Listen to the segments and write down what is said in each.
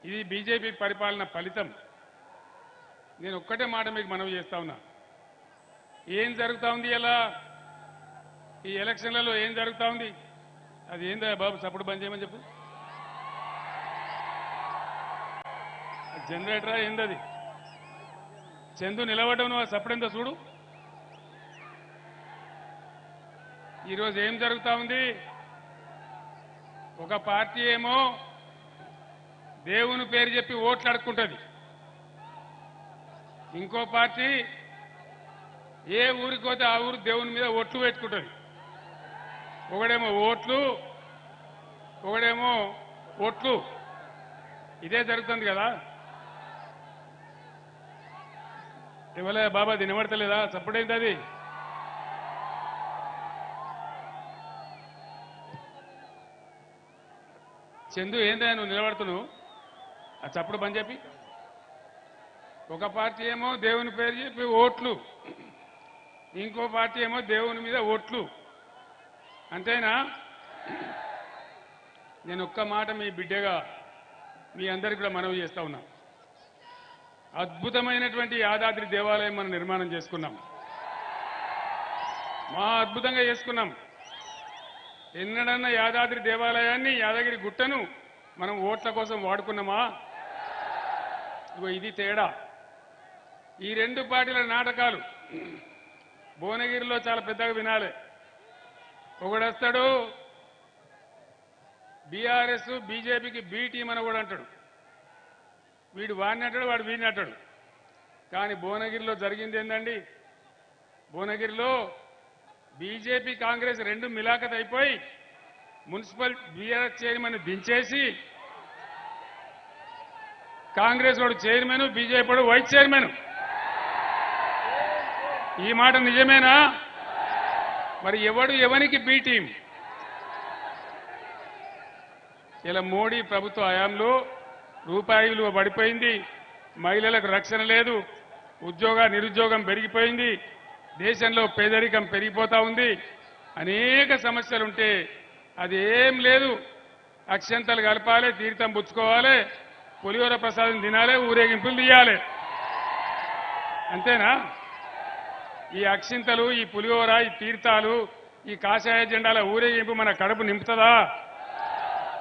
ఇది బీజేపీ పరిపాలన ఫలితం. నేను ఒక్కటే మాట మీకు మనవి చేస్తా ఉన్నా. ఏం జరుగుతా ఉంది ఇలా ఈ ఎలక్షన్లలో ఏం జరుగుతా ఉంది? అది ఏందా బాబు సపోర్ట్ బంద్ చేయమని చెప్పు. జనరేటరా ఏందది? చందు నిలబడ్డావు నువ్వు, సప్పుడెంతో చూడు. ఈరోజు ఏం జరుగుతా ఉంది? ఒక పార్టీ ఏమో దేవుని పేరు చెప్పి ఓట్లు అడుక్కుంటుంది, ఇంకో పార్టీ ఏ ఊరికి పోతే ఆ ఊరు దేవుని మీద ఓట్లు పెట్టుకుంటుంది. ఒకడేమో ఓట్లు, ఒకడేమో ఓట్లు. ఇదే జరుగుతుంది కదా. ఇవ్వలే బాబా, అది నిలబడతలేదా? సప్పుడైంది అది. చందు ఏందా నువ్వు నిలబడుతున్నావు? ఆ చప్పుడు బంద్ చెప్పి. ఒక పార్టీ ఏమో దేవుని పేరు చెప్పి ఓట్లు, ఇంకో పార్టీ ఏమో దేవుని మీద ఓట్లు. అంతేనా? నేను ఒక్క మాట మీ బిడ్డగా మీ అందరికీ కూడా మనవి చేస్తా ఉన్నా. అద్భుతమైనటువంటి యాదాద్రి దేవాలయం మనం నిర్మాణం చేసుకున్నాం. మా అద్భుతంగా చేసుకున్నాం. ఎన్నడన్నా యాదాద్రి దేవాలయాన్ని, యాదగిరి గుట్టను మనం ఓట్ల కోసం వాడుకున్నామా? ఇగో ఇది తేడా. ఈ రెండు పార్టీల నాటకాలు భువనగిరిలో చాలా పెద్దగా వినాలి. ఒకడొస్తాడు బీఆర్ఎస్ బీజేపీకి బీ టీం అని కూడా అంటాడు. వీడు వాడిని అంటాడు, వాడు వీడిని అంటాడు. కానీ భువనగిరిలో జరిగింది ఏందండి? భువనగిరిలో బీజేపీ కాంగ్రెస్ రెండు మిలాఖత్ అయిపోయి మున్సిపల్ బీఆర్ఎస్ చైర్మన్ దించేసి కాంగ్రెస్ వాడు చైర్మన్, బీజేపీ వాడు వైస్ చైర్మన్. ఈ మాట నిజమేనా? మరి ఎవడు ఎవరికి బీ టీం? ఇలా మోడీ ప్రభుత్వ హయాంలో రూపాయి విలువ పడిపోయింది, మహిళలకు రక్షణ లేదు, నిరుద్యోగం పెరిగిపోయింది, దేశంలో పేదరికం పెరిగిపోతా ఉంది, అనేక సమస్యలుంటే అది ఏం లేదు. అక్షంతలు కలపాలి, తీర్థం పుచ్చుకోవాలి, పులిహోర ప్రసాదం తినాలి, ఊరేగింపులు తీయాలి. అంతేనా? ఈ అక్షింతలు, ఈ పులిహోర, ఈ తీర్థాలు, ఈ కాషాయ జెండాల ఊరేగింపు మన కడుపు నింపుతుందా?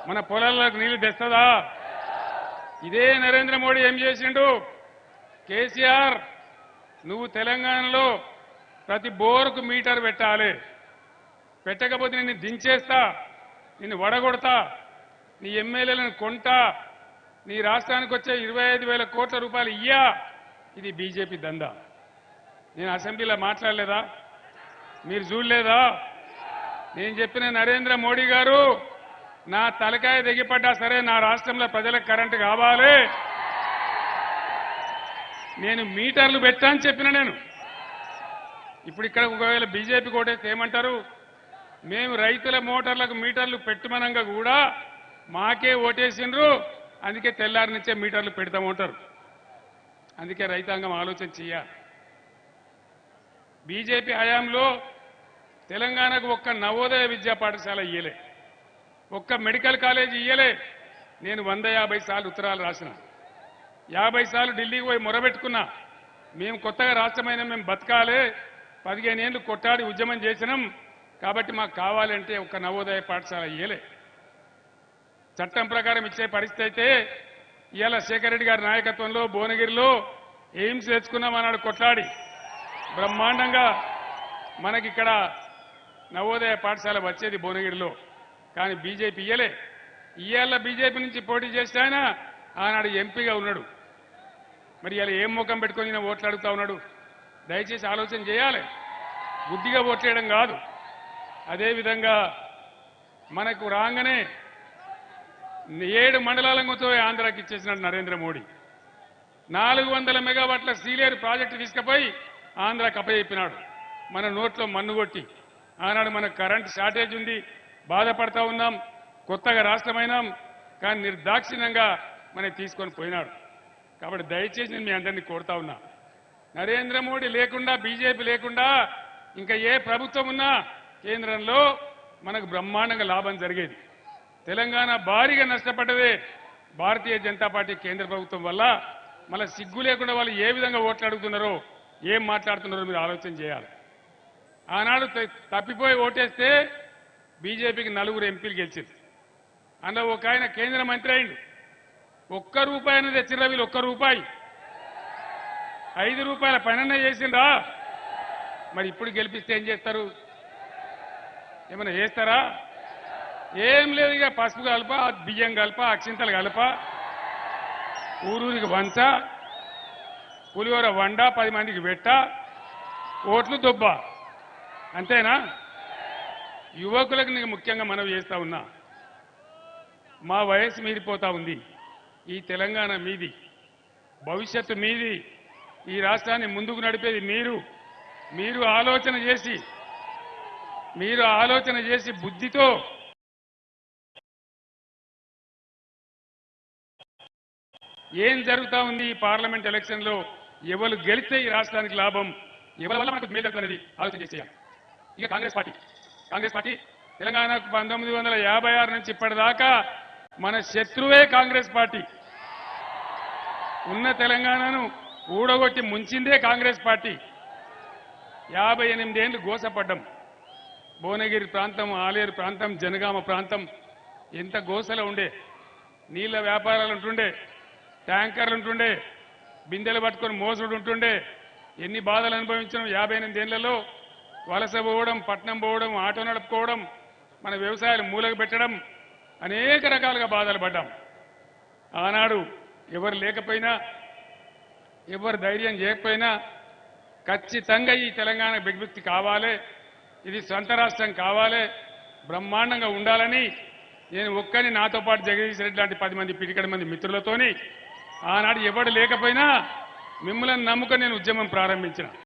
మన పొలాలకు నీళ్లు తెస్తుందా? ఇదే నరేంద్ర మోడీ ఏం చేసిండు? కేసీఆర్, నువ్వు తెలంగాణలో ప్రతి బోరుకు మీటర్ పెట్టాలి, పెట్టకపోతే నిన్ను దించేస్తా, నిన్ను వడగొడతా, నీ ఎమ్మెల్యేలను కొంటా, నీ రాష్ట్రానికి వచ్చే 25,000 కోట్ల రూపాయలు ఇయ్యా. ఇది బీజేపీ దందా. నేను అసెంబ్లీలో మాట్లాడలేదా? మీరు చూడలేదా? నేను చెప్పిన నరేంద్ర మోడీ గారు, నా తలకాయ దిగిపడ్డా సరే నా రాష్ట్రంలో ప్రజలకు కరెంటు కావాలి, నేను మీటర్లు పెట్టా అని చెప్పిన. నేను ఇప్పుడు ఇక్కడ ఒకవేళ బీజేపీ కోటేస్తే ఏమంటారు? మేము రైతుల మోటార్లకు మీటర్లు పెట్టమనంగా కూడా మాకే ఓటేసిండ్రు, అందుకే తెల్లారి నుంచే మీటర్లు పెడతామంటారు. అందుకే రైతాంగం ఆలోచన చేయాలి. బీజేపీ హయాంలో తెలంగాణకు ఒక్క నవోదయ విద్యా పాఠశాల ఇయ్యలే, ఒక్క మెడికల్ కాలేజీ ఇయ్యలే. నేను 150 సార్లు ఉత్తరాలు రాసిన, 50 సార్లు ఢిల్లీకి పోయి మొరబెట్టుకున్నా. మేము కొత్తగా రాష్ట్రమైన మేము బతకాలి, 15 ఏళ్ళు కొట్టాడి ఉద్యమం చేసినాం, కాబట్టి మాకు కావాలంటే ఒక్క నవోదయ పాఠశాల ఇయ్యలే. చట్టం ప్రకారం ఇచ్చే పరిస్థితి అయితే ఇవాళ శేఖర్ రెడ్డి గారి నాయకత్వంలో భువనగిరిలో ఎయిమ్స్ తెచ్చుకున్నాం అన్నాడు కొట్లాడి. బ్రహ్మాండంగా మనకిక్కడ నవోదయ పాఠశాల వచ్చేది భువనగిరిలో. కానీ బీజేపీ ఇయ్యలే. ఇవాళ బీజేపీ నుంచి పోటీ చేస్తే ఆయన ఆనాడు ఎంపీగా ఉన్నాడు. మరి ఇలా ఏం ముఖం పెట్టుకొని ఓట్లు అడుగుతా ఉన్నాడు? దయచేసి ఆలోచన చేయాలి, గుడ్డిగా ఓట్లేయడం కాదు. అదేవిధంగా మనకు రాగానే 7 మండలాలతో ఆంధ్రాకి ఇచ్చేసినాడు నరేంద్ర మోడీ. 400 మెగావాట్ల సీలేరు ప్రాజెక్టు తీసుకుపోయి ఆంధ్రాకి అప్పచెప్పినాడు. మన నోట్లో మన్ను కొట్టి ఆనాడు మనకు కరెంట్ షార్టేజ్ ఉంది, బాధపడతా ఉన్నాం, కొత్తగా రాష్ట్రమైనాం, కానీ నిర్దాక్షిణ్యంగా మనకి తీసుకొని పోయినాడు. కాబట్టి దయచేసి నేను మీ అందరినీ కోరుతా ఉన్నా, నరేంద్ర మోడీ లేకుండా, బీజేపీ లేకుండా ఇంకా ఏ ప్రభుత్వం ఉన్నా కేంద్రంలో మనకు బ్రహ్మాండంగా లాభం జరిగేది. తెలంగాణ భారీగా నష్టపడ్డదే భారతీయ జనతా పార్టీ కేంద్ర ప్రభుత్వం వల్ల మళ్ళీ సిగ్గు లేకుండా వాళ్ళు ఏ విధంగా ఓట్లు అడుగుతున్నారో ఏం మాట్లాడుతున్నారో మీరు ఆలోచన చేయాలి. ఆనాడు తప్పిపోయి ఓటేస్తే బీజేపీకి 4 ఎంపీలు గెలిచింది. అందులో ఒక ఆయన కేంద్ర మంత్రి అయిండు. ₹1 అనేది తెచ్చిర్రా వీళ్ళు, ₹1 ₹5 పైన చేసిండ్రా. మరి ఇప్పుడు గెలిపిస్తే ఏం చేస్తారు? ఏమైనా చేస్తారా? ఏం లేదు. ఇక పసుపు కలప, బియ్యం కలప, అక్షింతలు కలప, ఊరూరికి వంచ, పులిహోర వండ, 10 మందికి పెట్ట, ఓట్లు దొబ్బ. అంతేనా? యువకులకు నీకు ముఖ్యంగా మనవి చేస్తా ఉన్నా, మా వయసు మీరిపోతా ఉంది. ఈ తెలంగాణ మీది, భవిష్యత్తు మీది. ఈ రాష్ట్రాన్ని ముందుకు నడిపేది మీరు. మీరు ఆలోచన చేసి బుద్ధితో ఏం జరుగుతా ఉంది ఈ పార్లమెంట్ ఎలక్షన్ లో, ఎవరు గెలిస్తే ఈ రాష్ట్రానికి లాభం, ఎవరి వల్ల మనకు మేలు అనేది ఆలోచన చేసేయాలి. ఇక కాంగ్రెస్ పార్టీ తెలంగాణకు 1956 నుంచి ఇప్పటిదాకా మన శత్రువే కాంగ్రెస్ పార్టీ. ఉన్న తెలంగాణను ఊడగొట్టి ముంచిందే కాంగ్రెస్ పార్టీ. 58 ఏళ్లు గోసపడ్డం. భువనగిరి ప్రాంతం, ఆలేరు ప్రాంతం, జనగామ ప్రాంతం ఎంత గోసలో ఉండే. నీళ్ల వ్యాపారాలు ఉంటుండే, ట్యాంకర్లు ఉంటుండే, బిందెలు పట్టుకొని మోసుడు ఉంటుండే. ఎన్ని బాధలు అనుభవించడం. 58 ఏళ్లలో వలస పోవడం, పట్నం పోవడం, ఆటో నడుపుకోవడం, మన వ్యవసాయాలు మూలకు పెట్టడం, అనేక రకాలుగా బాధలు పడ్డాం. ఆనాడు ఎవరు లేకపోయినా, ఎవరు ధైర్యం చేయకపోయినా ఖచ్చితంగా ఈ తెలంగాణ విముక్తి కావాలి, ఇది సొంత రాష్ట్రం కావాలి, బ్రహ్మాండంగా ఉండాలని నేను ఒక్కని, నాతో పాటు జగదీష్ రెడ్డి లాంటి 10 మంది పిడికడ మంది మిత్రులతోని ఆనాడు ఎవడు లేకపోయినా మిమ్మల్ని నమ్ముకొని నేను ఉద్యమం ప్రారంభించిన.